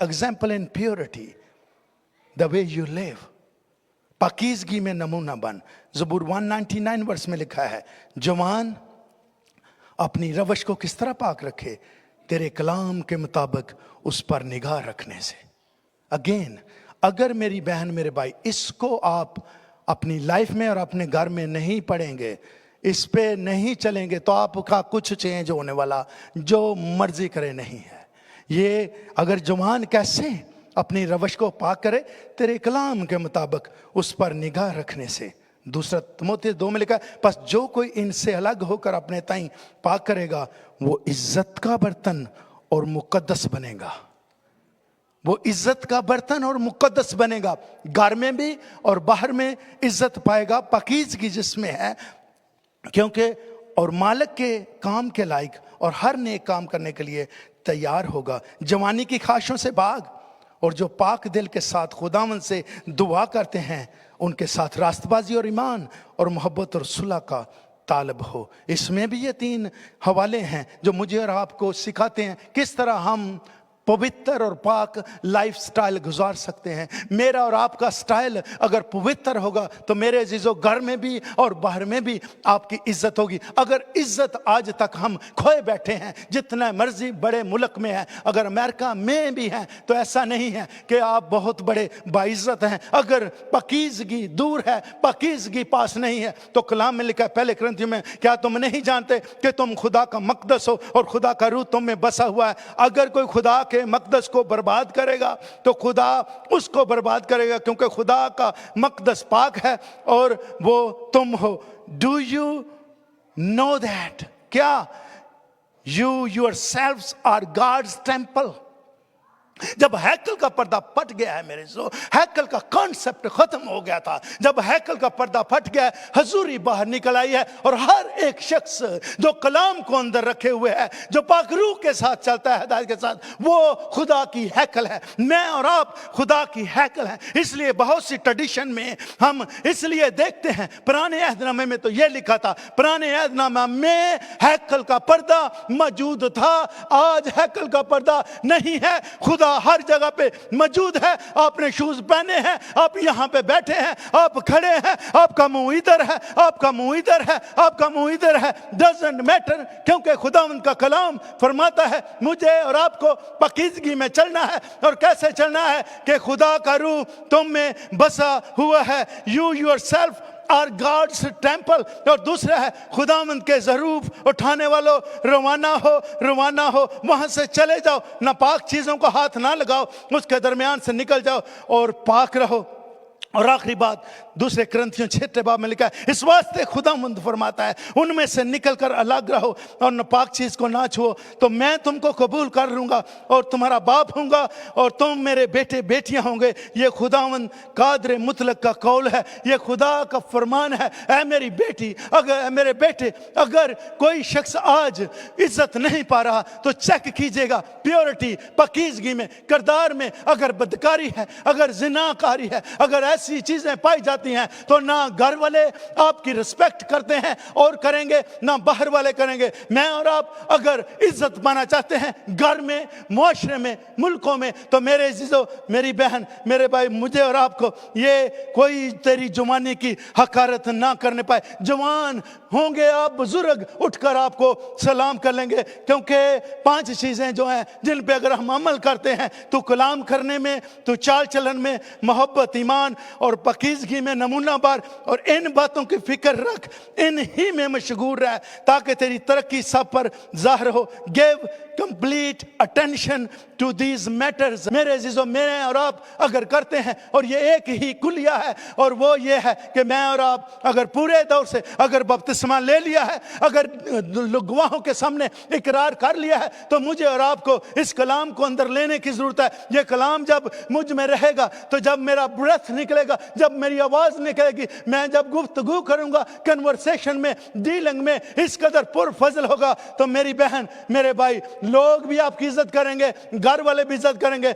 example in purity, the way you live. पाकीज़गी में नमूना बन। ज़बूर 199 वर्ष में लिखा है, जवान अपनी रवश को किस तरह पाक रखे, तेरे कलाम के मुताबिक उस पर निगाह रखने से। अगेन, अगर मेरी बहन मेरे भाई इसको आप अपनी लाइफ में और अपने घर में नहीं पढ़ेंगे, इस पे नहीं चलेंगे, तो आपका कुछ चेंज होने वाला जो मर्जी करे नहीं है। ये अगर जवान कैसे अपनी रवश को पाक करे, तेरे कलाम के मुताबिक उस पर निगाह रखने से। दूसरा तिमोथी 2 में लिखा है, बस जो कोई इनसे अलग होकर अपने ताईं पाक करेगा वो इज्जत का बर्तन और मुकद्दस बनेगा। वो इज्जत का बर्तन और मुकद्दस बनेगा, घर में भी और बाहर में इज्जत पाएगा, पाकीज़गी जिसमें है, क्योंकि और मालिक के काम के लायक और हर नेक काम करने के लिए तैयार होगा। जवानी की ख्वाहिशों से भाग, और जो पाक दिल के साथ खुदावंद से दुआ करते हैं उनके साथ रास्तबाजी और ईमान और मोहब्बत और सुलह का तालब हो। इसमें भी ये 3 हवाले हैं जो मुझे और आपको सिखाते हैं किस तरह हम पवित्र और पाक लाइफ स्टाइल गुजार सकते हैं। मेरा और आपका स्टाइल अगर पवित्र होगा तो मेरे अजीजों घर में भी और बाहर में भी आपकी इज्जत होगी। अगर इज्जत आज तक हम खोए बैठे हैं, जितना मर्जी बड़े मुल्क में है, अगर अमेरिका में भी हैं, तो ऐसा नहीं है कि आप बहुत बड़े बाइज्जत हैं। अगर पाकीज़गी दूर है, पाकीज़गी पास नहीं है, तो कलाम में लिखा है पहले कुरिन्थियों में, क्या तुम नहीं जानते कि तुम खुदा का मकदस हो और खुदा का रूह तुम में बसा हुआ है। अगर कोई खुदा के मकदस को बर्बाद करेगा तो खुदा उसको बर्बाद करेगा, क्योंकि खुदा का मकदस पाक है और वो तुम हो। Do you know that? क्या you yourselves are God's temple? जब हैकल का पर्दा फट गया है मेरे जो, हैकल का कॉन्सेप्ट खत्म हो गया था, जब हैकल का पर्दा फट गया, हजूरी बाहर निकल आई है और हर एक शख्स जो कलाम को अंदर रखे हुए है, जो पाक रूह के साथ चलता है, हिदायत के साथ, वो खुदा की हैकल है। मैं और आप खुदा की हैकल है। इसलिए बहुत सी ट्रेडिशन में हम इसलिए देखते हैं, पुराने अहदनामे में तो ये लिखा था, पुराने अहदनामा में हैकल का पर्दा मौजूद था, आज हैकल का पर्दा नहीं है। खुदा हर जगह पे मौजूद है। आपने शूज पहने हैं, आप यहां पे बैठे हैं, आप खड़े हैं, आपका मुंह इधर है, आपका मुंह इधर है, आपका मुंह इधर है, डजंट मैटर, क्योंकि खुदावंद का कलाम फरमाता है मुझे और आपको पाकीज़गी में चलना है। और कैसे चलना है कि खुदा का रूह तुम में बसा हुआ है। You yourself are God's temple. और दूसरा है खुदावंद के ज़रूफ उठाने वालों, रवाना हो, वहां से चले जाओ, नापाक चीजों को हाथ ना लगाओ, उसके दरमियान से निकल जाओ और पाक रहो। और आखिरी बात, दूसरे कुरिन्थियों 6 बाब में लिखा है, इस वास्ते खुदावंद फरमाता है उनमें से निकलकर अलग रहो और नापाक चीज को ना छुओ, तो मैं तुमको कबूल कर लूंगा और तुम्हारा बाप होऊंगा और तुम मेरे बेटे बेटियां होंगे। ये खुदावंद कादर मुतलक का कौल है, ये खुदा का फरमान है। ऐ मेरी बेटी, अगर मेरे बेटे, अगर कोई शख्स आज इज्जत नहीं पा रहा तो चेक कीजिएगा प्योरिटी, पाकीज़गी में, किरदार में अगर बदकारी है, अगर जिनाकारी है, अगर ऐसी चीजें पाई जाती हैं, तो ना घर वाले आपकी रिस्पेक्ट करते हैं और करेंगे, ना बाहर वाले करेंगे। मैं और आप अगर इज्जत पाना चाहते हैं घर में, मुआशरे में, मुल्कों में, तो मेरे अजीजों, मेरी बहन, मेरे भाई, मुझे और आपको ये कोई तेरी जवानी की हकारत ना करने पाए। जवान होंगे आप, बुजुर्ग उठकर आपको सलाम कर लेंगे, क्योंकि 5 चीजें जो हैं जिन पे अगर हम अमल करते हैं, तो कलाम करने में, तो चाल चलन में, मोहब्बत, ईमान और पाकीज़गी में नमूना बार, और इन बातों की फिक्र रख, इन ही में मशगूल रह, ताकि तेरी तरक्की सब पर ज़ाहिर हो। Give complete attention to these matters. मेरे अजीजों, मैं और आप अगर करते हैं, और ये एक ही कुलिया है, और वो ये है कि मैं और आप अगर पूरे दौर से अगर बपतिस्मा ले लिया है, अगर गवाहों के सामने इकरार कर लिया है, तो मुझे और आपको इस कलाम को अंदर लेने की जरूरत है। ये कलाम जब मुझ में रहेगा, तो जब मेरा ब्रेथ निकलेगा, जब मेरी आवाज निकलेगी, मैं जब गुफ्तगू करूंगा, कन्वर्सेशन में, डीलिंग में इस कदर पुरफजल होगा, तो मेरी बहन, मेरे भाई, लोग भी आपकी इज्जत करेंगे, घर वाले भी इज्जत करेंगे।